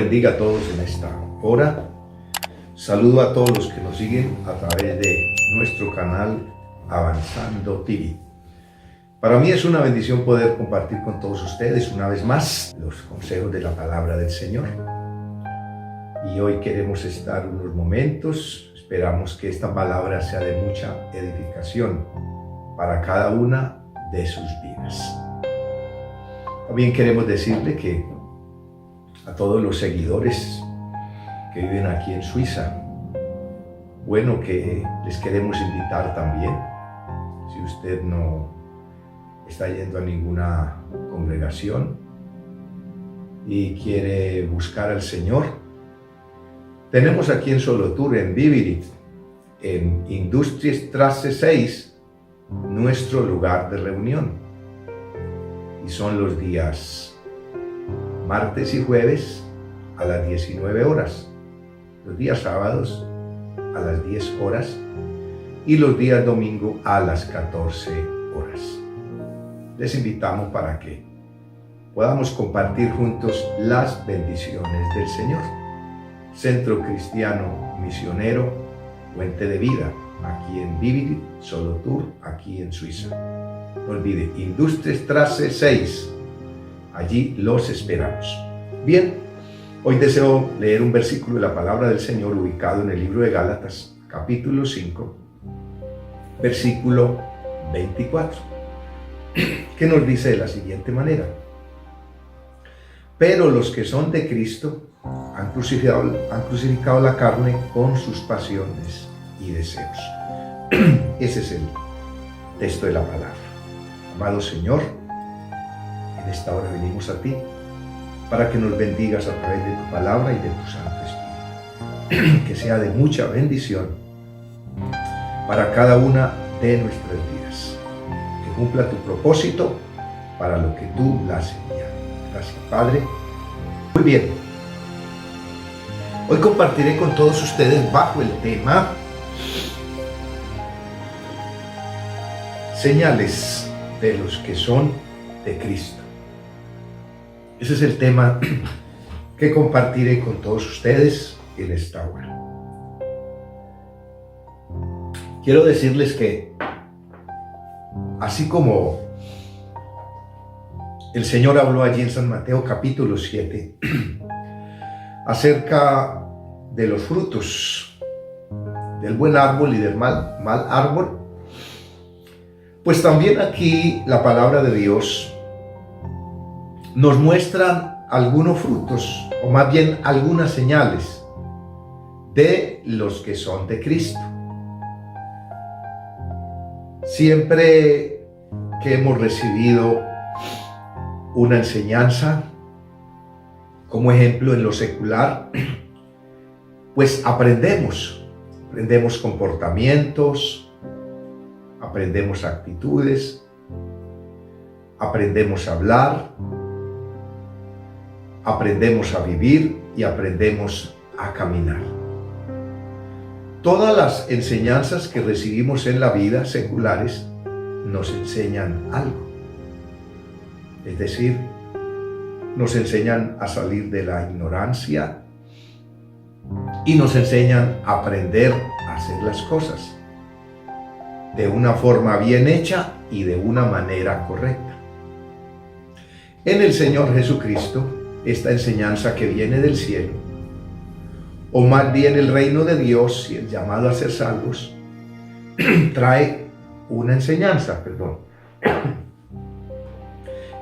bendiga a todos en esta hora. Saludo a todos los que nos siguen a través de nuestro canal Avanzando TV. Para mí es una bendición poder compartir con todos ustedes una vez más los consejos de la palabra del Señor. Y hoy queremos estar unos momentos, esperamos que esta palabra sea de mucha edificación para cada una de sus vidas. También queremos decirle que a todos los seguidores que viven aquí en Suiza, bueno, que les queremos invitar también, si usted no está yendo a ninguna congregación y quiere buscar al Señor, tenemos aquí en Solothurn, en Bibirit, en Industriestrasse 6, nuestro lugar de reunión. Y son los días martes y jueves a las 19 horas, los días sábados a las 10 horas y los días domingo a las 14 horas. Les invitamos para que podamos compartir juntos las bendiciones del Señor. Centro Cristiano Misionero Fuente de Vida, aquí en Bibirit, Solothurn, aquí en Suiza. No olvide, Industriestrasse 6, allí los esperamos. Bien, hoy deseo leer un versículo de la palabra del Señor ubicado en el libro de Gálatas, capítulo 5, versículo 24, que nos dice de la siguiente manera: pero los que son de Cristo han crucificado la carne con sus pasiones y deseos. Ese es el texto de la palabra. Amado Señor, en esta hora venimos a ti para que nos bendigas a través de tu palabra y de tu Santo Espíritu. Que sea de mucha bendición para cada una de nuestras vidas. Que cumpla tu propósito para lo que tú la has enviado. Gracias, Padre. Muy bien. Hoy compartiré con todos ustedes bajo el tema señales de los que son de Cristo. Ese es el tema que compartiré con todos ustedes en esta hora. Quiero decirles que así como el Señor habló allí en San Mateo capítulo 7 acerca de los frutos del buen árbol y del mal árbol, pues también aquí la palabra de Dios nos muestra algunos frutos, o más bien algunas señales de los que son de Cristo. Siempre que hemos recibido una enseñanza, como ejemplo en lo secular, pues aprendemos comportamientos, aprendemos actitudes, aprendemos a hablar, aprendemos a vivir y aprendemos a caminar. Todas las enseñanzas que recibimos en la vida seculares nos enseñan algo. Es decir, nos enseñan a salir de la ignorancia y nos enseñan a aprender a hacer las cosas de una forma bien hecha y de una manera correcta. En el Señor Jesucristo, esta enseñanza que viene del cielo, o más bien el reino de Dios y el llamado a ser salvos, trae una enseñanza,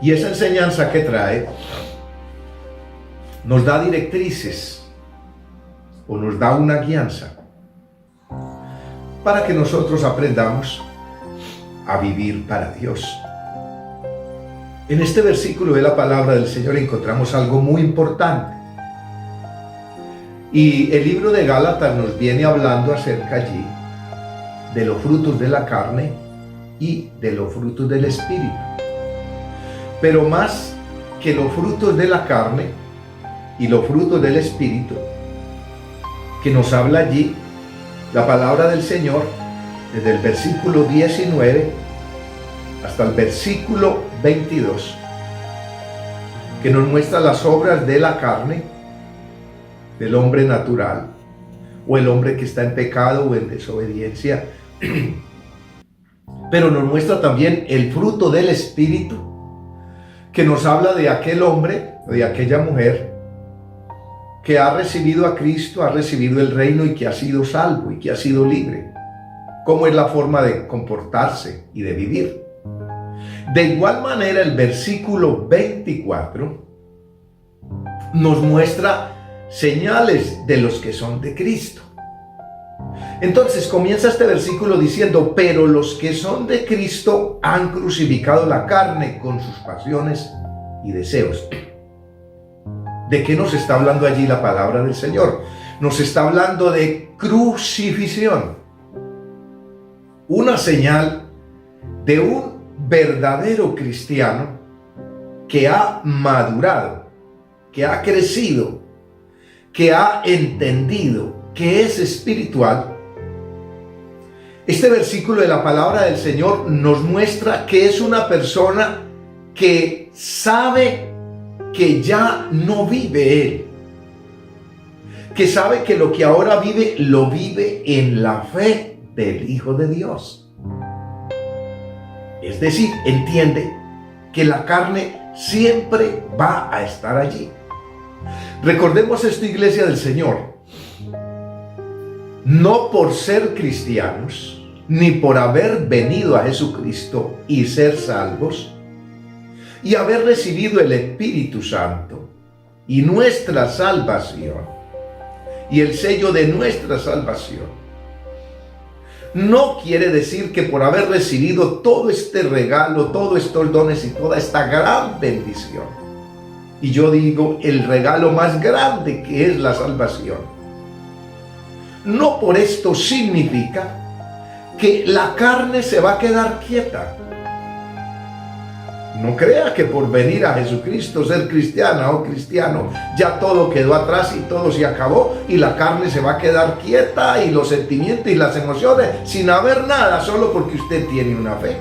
Y esa enseñanza que trae nos da directrices o nos da una guianza para que nosotros aprendamos a vivir para Dios. En este versículo de la palabra del Señor encontramos algo muy importante. Y el libro de Gálatas nos viene hablando acerca allí de los frutos de la carne y de los frutos del Espíritu. Pero más que los frutos de la carne y los frutos del Espíritu, que nos habla allí la palabra del Señor, desde el versículo 19 hasta el versículo 22, que nos muestra las obras de la carne del hombre natural, o el hombre que está en pecado o en desobediencia, pero nos muestra también el fruto del Espíritu, que nos habla de aquel hombre o de aquella mujer que ha recibido a Cristo, ha recibido el reino y que ha sido salvo y que ha sido libre. ¿Cómo es la forma de comportarse y de vivir? De igual manera, el versículo 24 nos muestra señales de los que son de Cristo. Entonces comienza este versículo diciendo: pero los que son de Cristo han crucificado la carne con sus pasiones y deseos. ¿De qué nos está hablando allí la palabra del Señor? Nos está hablando de crucifixión, una señal de un verdadero cristiano que ha madurado, que ha crecido, que ha entendido, que es espiritual. Este versículo de la palabra del Señor nos muestra que es una persona que sabe que ya no vive él, que sabe que lo que ahora vive, lo vive en la fe del Hijo de Dios. Es decir, entiende que la carne siempre va a estar allí. Recordemos esto, iglesia del Señor. No por ser cristianos, ni por haber venido a Jesucristo y ser salvos, y haber recibido el Espíritu Santo y nuestra salvación, y el sello de nuestra salvación, no quiere decir que por haber recibido todo este regalo, todos estos dones y toda esta gran bendición, y yo digo el regalo más grande que es la salvación, no por esto significa que la carne se va a quedar quieta. No crea que por venir a Jesucristo, ser cristiana o cristiano, ya todo quedó atrás y todo se acabó y la carne se va a quedar quieta y los sentimientos y las emociones sin haber nada, solo porque usted tiene una fe,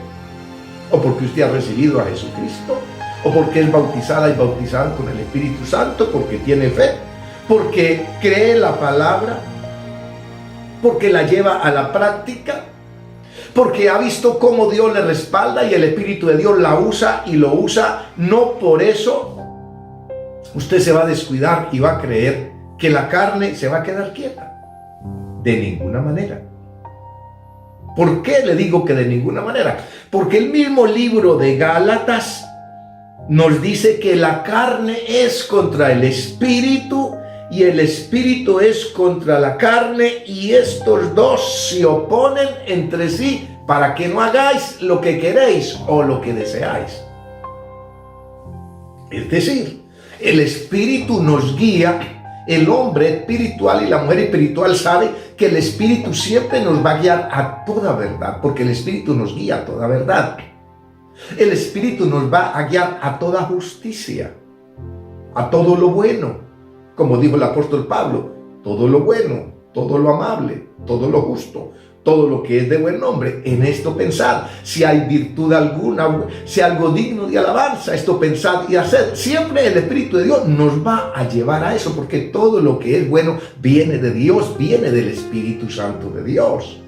o porque usted ha recibido a Jesucristo, o porque es bautizada y bautizado con el Espíritu Santo, porque tiene fe, porque cree la palabra, porque la lleva a la práctica, porque ha visto cómo Dios le respalda y el Espíritu de Dios la usa y lo usa. No por eso usted se va a descuidar y va a creer que la carne se va a quedar quieta. De ninguna manera. ¿Por qué le digo que de ninguna manera? Porque el mismo libro de Gálatas nos dice que la carne es contra el Espíritu y el Espíritu es contra la carne, y estos dos se oponen entre sí para que no hagáis lo que queréis o lo que deseáis. Es decir, el Espíritu nos guía. El hombre espiritual y la mujer espiritual sabe que el Espíritu siempre nos va a guiar a toda verdad, porque el Espíritu nos guía a toda verdad. El Espíritu nos va a guiar a toda justicia, a todo lo bueno. Como dijo el apóstol Pablo, todo lo bueno, todo lo amable, todo lo justo, todo lo que es de buen nombre, en esto pensad. Si hay virtud alguna, si algo digno de alabanza, esto pensad y haced. Siempre el Espíritu de Dios nos va a llevar a eso, porque todo lo que es bueno viene de Dios, viene del Espíritu Santo de Dios.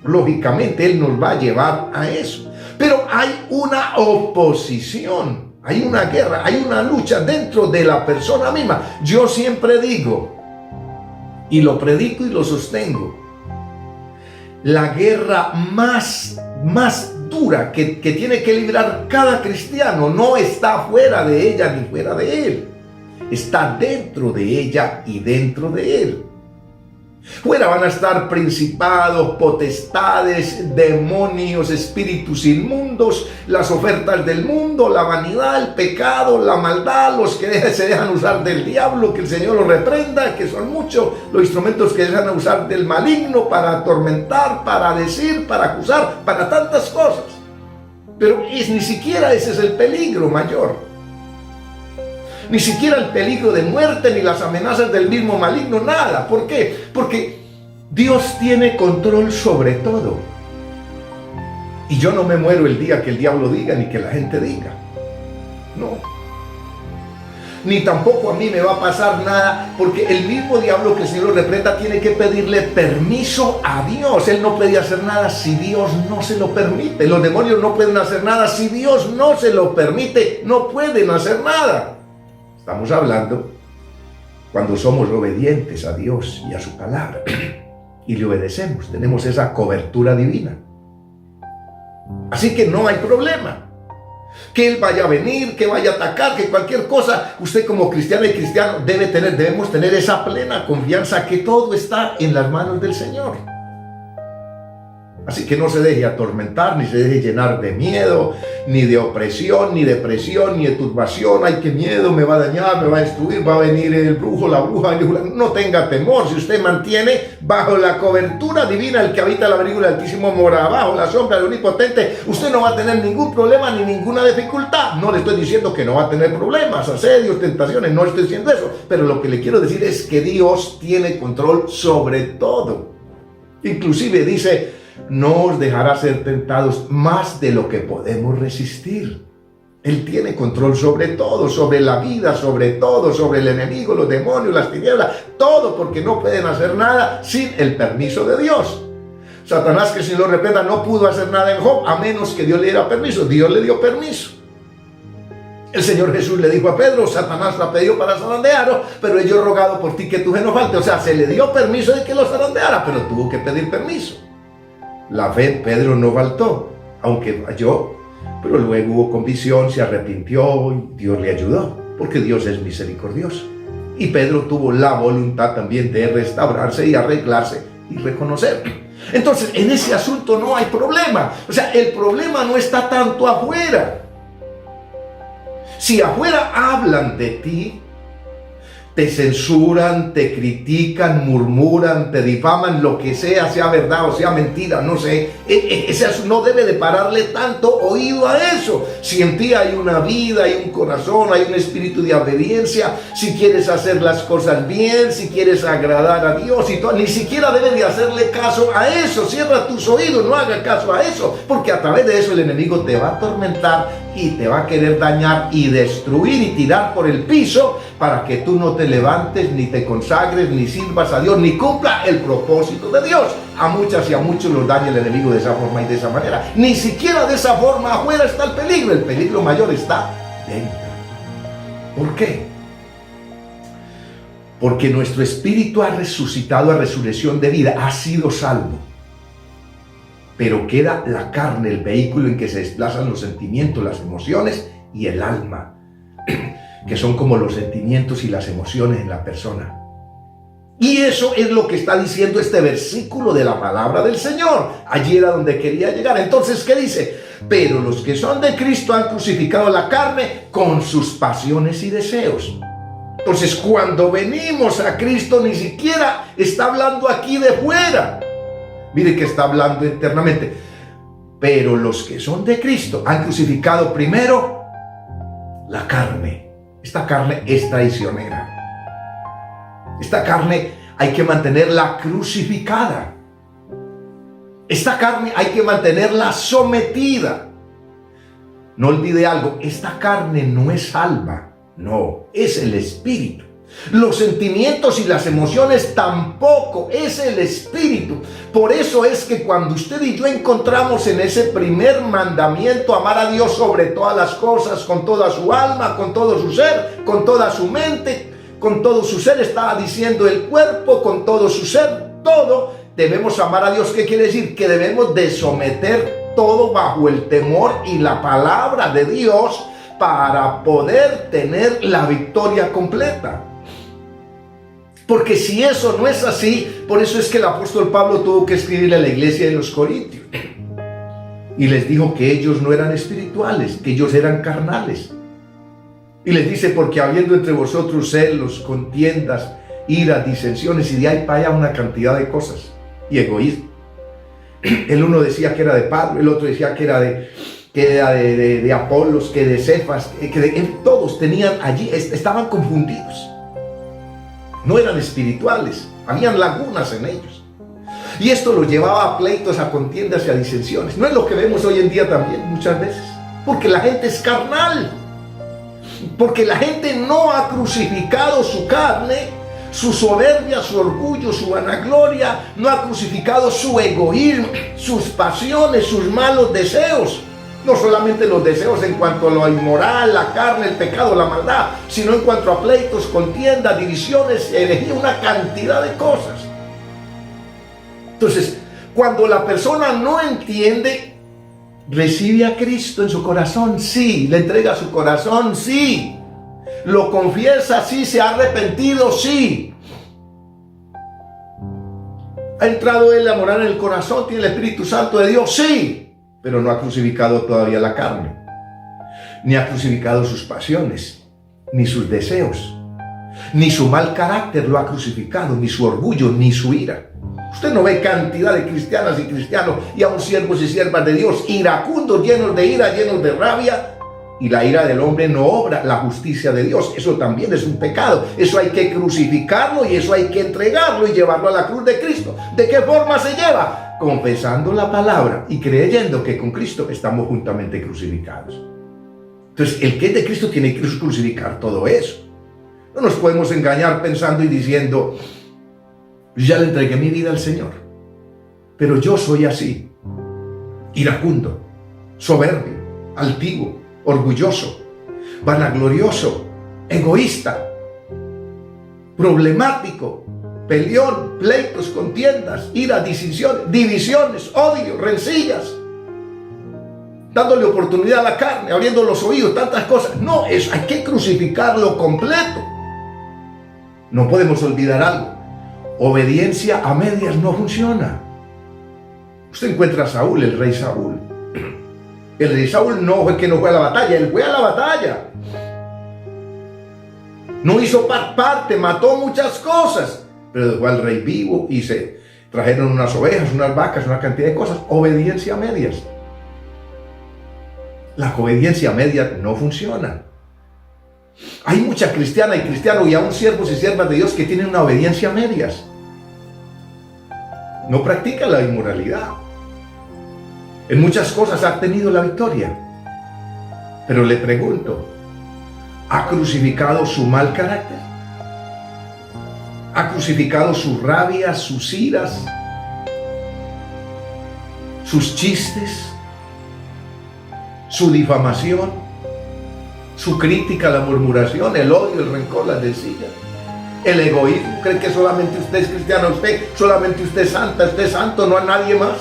Lógicamente Él nos va a llevar a eso. Pero hay una oposición. Hay una guerra, hay una lucha dentro de la persona misma. Yo siempre digo, y lo predico y lo sostengo, la guerra más dura que tiene que librar cada cristiano no está fuera de ella ni fuera de él. Está dentro de ella y dentro de él. Fuera van a estar principados, potestades, demonios, espíritus inmundos, las ofertas del mundo, la vanidad, el pecado, la maldad, los que se dejan usar del diablo, que el Señor los reprenda, que son muchos los instrumentos que se dejan usar del maligno para atormentar, para decir, para acusar, para tantas cosas. Pero ni siquiera ese es el peligro mayor. Ni siquiera el peligro de muerte, ni las amenazas del mismo maligno, nada. ¿Por qué? Porque Dios tiene control sobre todo. Y yo no me muero el día que el diablo diga, ni que la gente diga. No. ni tampoco a mí me va a pasar nada, porque el mismo diablo que el Señor lo reprenda tiene que pedirle permiso a Dios. Él no puede hacer nada si Dios no se lo permite. Los demonios no pueden hacer nada si Dios no se lo permite. No pueden hacer nada. Estamos hablando cuando somos obedientes a Dios y a su palabra y le obedecemos, tenemos esa cobertura divina. Así que no hay problema. Que Él vaya a venir, que vaya a atacar, que cualquier cosa, usted como cristiano y cristiano debemos tener esa plena confianza que todo está en las manos del Señor. Así que no se deje atormentar, ni se deje llenar de miedo, ni de opresión, ni depresión, ni de turbación. Ay, qué miedo, me va a dañar, me va a destruir, va a venir el brujo, la bruja. No tenga temor, si usted mantiene bajo la cobertura divina, el que habita la abrigo del Altísimo mora bajo la sombra del Omnipotente, usted no va a tener ningún problema ni ninguna dificultad. No le estoy diciendo que no va a tener problemas, asedios, tentaciones, no estoy diciendo eso. Pero lo que le quiero decir es que Dios tiene control sobre todo. Inclusive dice: no os dejará ser tentados más de lo que podemos resistir. Él tiene control sobre todo, sobre la vida, sobre todo, sobre el enemigo, los demonios, las tinieblas, todo, porque no pueden hacer nada sin el permiso de Dios. Satanás, que si lo reprenda, no pudo hacer nada en Job, a menos que Dios le diera permiso. Dios le dio permiso. El Señor Jesús le dijo a Pedro: Satanás lo ha pedido para zarandearlo, pero yo he rogado por ti que tu fe no falte. O sea, se le dio permiso de que lo zarandeara, pero tuvo que pedir permiso. La fe, Pedro no faltó, aunque falló, pero luego hubo convicción, se arrepintió y Dios le ayudó, porque Dios es misericordioso. Y Pedro tuvo la voluntad también de restaurarse y arreglarse y reconocer. Entonces, en ese asunto no hay problema. O sea, el problema no está tanto afuera. Si afuera hablan de ti, te censuran, te critican, murmuran, te difaman, lo que sea verdad o sea mentira, no sé. No debe de pararle tanto oído a eso. Si en ti hay una vida, hay un corazón, hay un espíritu de obediencia, si quieres hacer las cosas bien, si quieres agradar a Dios y todo, ni siquiera debes de hacerle caso a eso. Cierra tus oídos, no haga caso a eso, porque a través de eso el enemigo te va a atormentar y te va a querer dañar y destruir y tirar por el piso para que tú no te levantes, ni te consagres, ni sirvas a Dios, ni cumpla el propósito de Dios. A muchas y a muchos los daña el enemigo de esa forma y de esa manera. Ni siquiera de esa forma afuera está el peligro mayor está dentro. ¿Por qué? Porque nuestro espíritu ha resucitado a resurrección de vida, ha sido salvo. Pero queda la carne, el vehículo en que se desplazan los sentimientos, las emociones y el alma, que son como los sentimientos y las emociones en la persona. Y eso es lo que está diciendo este versículo de la palabra del Señor. Allí era donde quería llegar. Entonces, ¿qué dice? Pero los que son de Cristo han crucificado la carne con sus pasiones y deseos. Entonces, cuando venimos a Cristo, ni siquiera está hablando aquí de fuera. Mire que está hablando internamente. Pero los que son de Cristo han crucificado primero la carne. Esta carne es traicionera. Esta carne hay que mantenerla crucificada. Esta carne hay que mantenerla sometida. No olvide algo, esta carne no es alma, no, es el espíritu. Los sentimientos y las emociones tampoco, es el espíritu. Por eso es que cuando usted y yo encontramos en ese primer mandamiento, amar a Dios sobre todas las cosas, con toda su alma, con todo su ser, con toda su mente, con todo su ser, estaba diciendo el cuerpo, con todo su ser, todo, debemos amar a Dios. ¿Qué quiere decir? Que debemos de someter todo bajo el temor y la palabra de Dios para poder tener la victoria completa. Porque si eso no es así, por eso es que el apóstol Pablo tuvo que escribirle a la iglesia de los Corintios y les dijo que ellos no eran espirituales, que ellos eran carnales. Y les dice: porque habiendo entre vosotros celos, contiendas, iras, disensiones, y de ahí para allá una cantidad de cosas, y egoísmo. El uno decía que era de Pablo, el otro decía que era de Apolos, que de Cefas, todos tenían allí, estaban confundidos. No eran espirituales, habían lagunas en ellos. Y esto los llevaba a pleitos, a contiendas y a disensiones. No es lo que vemos hoy en día también muchas veces, porque la gente es carnal. Porque la gente no ha crucificado su carne, su soberbia, su orgullo, su vanagloria, no ha crucificado su egoísmo, sus pasiones, sus malos deseos. No solamente los deseos en cuanto a lo inmoral, la carne, el pecado, la maldad, sino en cuanto a pleitos, contiendas, divisiones, herejía, una cantidad de cosas. Entonces, cuando la persona no entiende, recibe a Cristo en su corazón, sí. Le entrega su corazón, sí. Lo confiesa, sí. Se ha arrepentido, sí. ¿Ha entrado él a morar en el corazón? ¿Tiene el Espíritu Santo de Dios? Sí. Pero no ha crucificado todavía la carne, ni ha crucificado sus pasiones, ni sus deseos, ni su mal carácter lo ha crucificado, ni su orgullo, ni su ira. Usted no ve cantidad de cristianas y cristianos y aún siervos y siervas de Dios iracundos, llenos de ira, llenos de rabia, y la ira del hombre no obra la justicia de Dios. Eso también es un pecado. Eso hay que crucificarlo y eso hay que entregarlo y llevarlo a la cruz de Cristo. ¿De qué forma se lleva? Confesando la palabra y creyendo que con Cristo estamos juntamente crucificados. Entonces, el que es de Cristo tiene que crucificar todo eso. No nos podemos engañar pensando y diciendo, ya le entregué mi vida al Señor, pero yo soy así, iracundo, soberbio, altivo, orgulloso, vanaglorioso, egoísta, problemático, peleón, pleitos, contiendas, ira, divisiones, odio, rencillas, dándole oportunidad a la carne, abriendo los oídos, tantas cosas. No, eso hay que crucificarlo completo. No podemos olvidar algo. Obediencia a medias no funciona. Usted encuentra a Saúl, el rey Saúl. El rey Saúl no fue que no fue a la batalla, él fue a la batalla. No hizo parte, mató muchas cosas, pero dejó al rey vivo y se trajeron unas ovejas, unas vacas, una cantidad de cosas. Obediencia a medias. La obediencia a medias no funciona. Hay mucha cristiana y cristiano y aún siervos y siervas de Dios que tienen una obediencia a medias. No practican la inmoralidad. En muchas cosas ha tenido la victoria. Pero le pregunto, ¿ha crucificado su mal carácter? ¿Ha crucificado su rabia, sus iras, sus chistes, su difamación, su crítica, la murmuración, el odio, el rencor, las rencillas, el egoísmo? ¿Cree que solamente usted es cristiano, solamente usted es santa, usted es santo, no hay nadie más?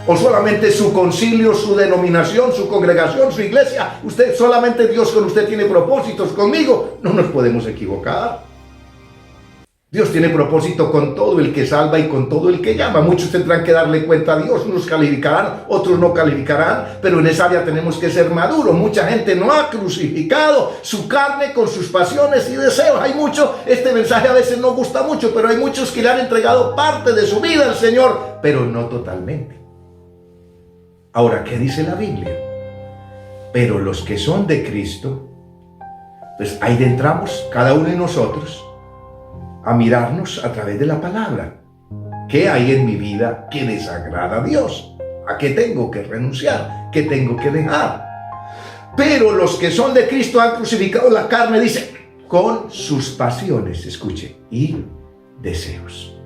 ¿O solamente su concilio, su denominación, su congregación, su iglesia? Usted, solamente Dios con usted tiene propósitos. Conmigo no nos podemos equivocar. Dios tiene propósito con todo el que salva y con todo el que llama. Muchos tendrán que darle cuenta a Dios. Unos calificarán, otros no calificarán, pero en esa área tenemos que ser maduros. Mucha gente no ha crucificado su carne con sus pasiones y deseos. Hay mucho, este mensaje a veces no gusta mucho, pero hay muchos que le han entregado parte de su vida al Señor, pero no totalmente. Ahora, ¿qué dice la Biblia? Pero los que son de Cristo, pues ahí entramos cada uno de nosotros a mirarnos a través de la palabra. ¿Qué hay en mi vida que desagrada a Dios? ¿A qué tengo que renunciar? ¿Qué tengo que dejar? Pero los que son de Cristo han crucificado la carne, dice, con sus pasiones, escuche, y deseos.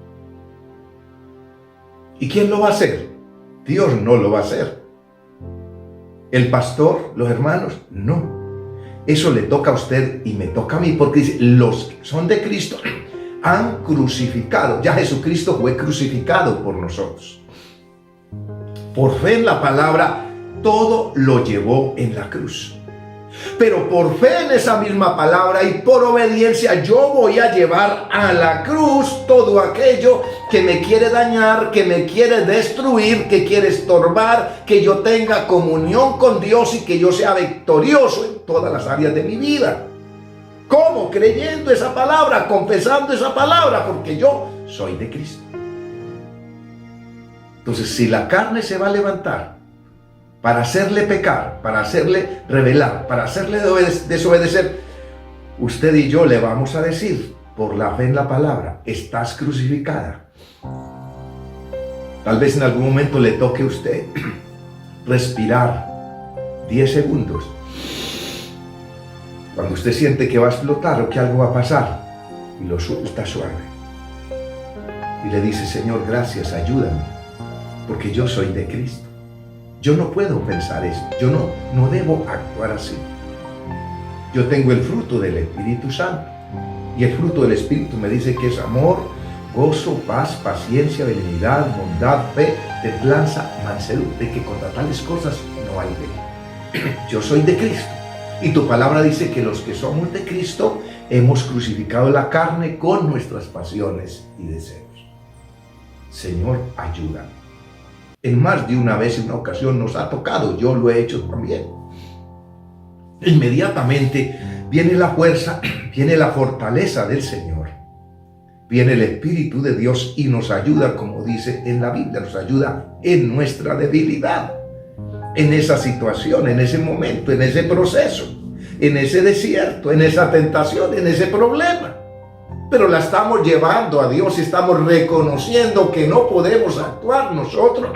¿Y quién lo va a hacer? Dios no lo va a hacer. ¿El pastor? ¿Los hermanos? No. Eso le toca a usted y me toca a mí, porque dice, los que son de Cristo han crucificado. Ya Jesucristo fue crucificado por nosotros. Por fe en la palabra, todo lo llevó en la cruz. Pero por fe en esa misma palabra y por obediencia, yo voy a llevar a la cruz todo aquello que me quiere dañar, que me quiere destruir, que quiere estorbar, que yo tenga comunión con Dios y que yo sea victorioso en todas las áreas de mi vida. ¿Cómo? Creyendo esa palabra, confesando esa palabra, porque yo soy de Cristo. Entonces, si la carne se va a levantar para hacerle pecar, para hacerle rebelar, para hacerle desobedecer, usted y yo le vamos a decir, por la fe en la palabra, estás crucificada. Tal vez en algún momento le toque a usted respirar 10 segundos Cuando usted siente que va a explotar o que algo va a pasar, y lo suelta suave. Y le dice, Señor, gracias, ayúdame, porque yo soy de Cristo. Yo no puedo pensar esto, yo no debo actuar así. Yo tengo el fruto del Espíritu Santo. Y el fruto del Espíritu me dice que es amor, gozo, paz, paciencia, benignidad, bondad, fe, templanza, mansedumbre, que contra tales cosas no hay ley. Yo soy de Cristo. Y tu palabra dice que los que somos de Cristo hemos crucificado la carne con nuestras pasiones y deseos. Señor, ayúdame. En más de una vez, en una ocasión nos ha tocado, yo lo he hecho también. Inmediatamente viene la fuerza, viene la fortaleza del Señor. Viene el Espíritu de Dios y nos ayuda, como dice en la Biblia, nos ayuda en nuestra debilidad. En esa situación, en ese momento, en ese proceso, en ese desierto, en esa tentación, en ese problema. Pero la estamos llevando a Dios y estamos reconociendo que no podemos actuar nosotros,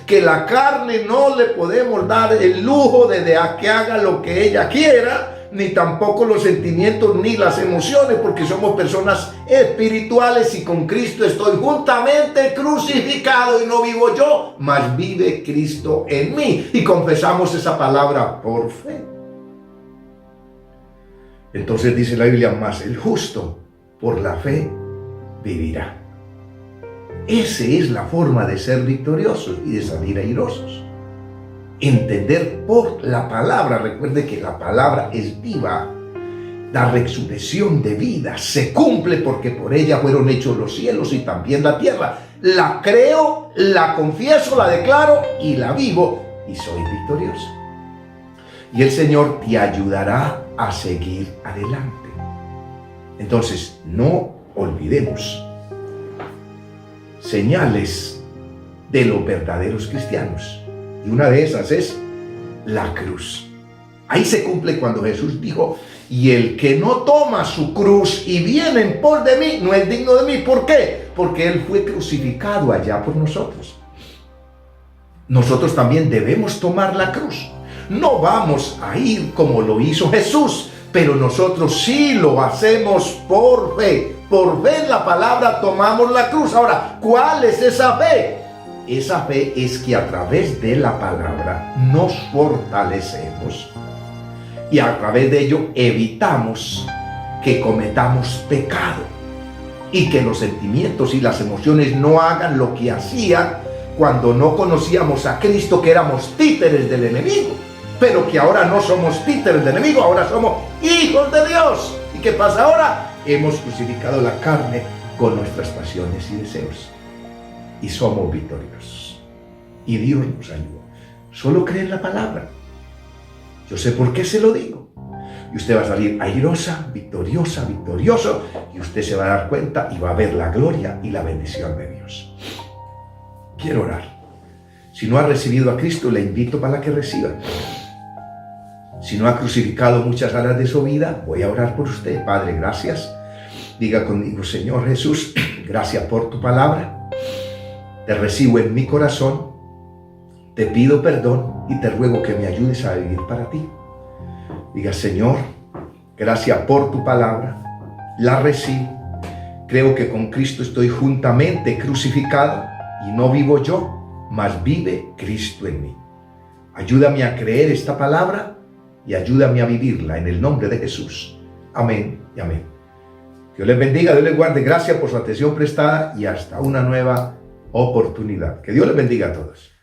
que la carne no le podemos dar el lujo de que haga lo que ella quiera, ni tampoco los sentimientos ni las emociones, porque somos personas espirituales y con Cristo estoy juntamente crucificado y no vivo yo, mas vive Cristo en mí. Y confesamos esa palabra por fe. Entonces dice la Biblia, mas el justo por la fe vivirá. Esa es la forma de ser victoriosos y de salir airosos. Entender por la palabra. Recuerde que la palabra es viva. La resurrección de vida se cumple porque por ella fueron hechos los cielos y también la tierra. La creo, la confieso, la declaro y la vivo y soy victorioso. Y el Señor te ayudará a seguir adelante. Entonces, no olvidemos señales de los verdaderos cristianos. Y una de esas es la cruz. Ahí se cumple cuando Jesús dijo, y el que no toma su cruz y viene en pos de mí, no es digno de mí. ¿Por qué? Porque Él fue crucificado allá por nosotros. Nosotros también debemos tomar la cruz. No vamos a ir como lo hizo Jesús, pero nosotros sí lo hacemos por fe. Por fe en la palabra tomamos la cruz. Ahora, ¿cuál es esa fe? Esa fe es que a través de la palabra nos fortalecemos y a través de ello evitamos que cometamos pecado y que los sentimientos y las emociones no hagan lo que hacían cuando no conocíamos a Cristo, que éramos títeres del enemigo, pero que ahora no somos títeres del enemigo, ahora somos hijos de Dios. ¿Y qué pasa ahora? Hemos crucificado la carne con nuestras pasiones y deseos y somos victoriosos. Y Dios nos ayuda. Solo cree en la palabra. Yo sé por qué se lo digo. Y usted va a salir airosa, victoriosa, victorioso, y usted se va a dar cuenta y va a ver la gloria y la bendición de Dios. Quiero orar. Si no ha recibido a Cristo, le invito para que reciba. Si no ha crucificado muchas áreas de su vida, voy a orar por usted. Padre, gracias. Diga conmigo, Señor Jesús, gracias por tu palabra. Te recibo en mi corazón, te pido perdón y te ruego que me ayudes a vivir para ti. Diga, Señor, gracias por tu palabra, la recibo. Creo que con Cristo estoy juntamente crucificado y no vivo yo, mas vive Cristo en mí. Ayúdame a creer esta palabra y ayúdame a vivirla en el nombre de Jesús. Amén y amén. Dios les bendiga, Dios les guarde. Gracias por su atención prestada y hasta una nueva oportunidad. Que Dios les bendiga a todos.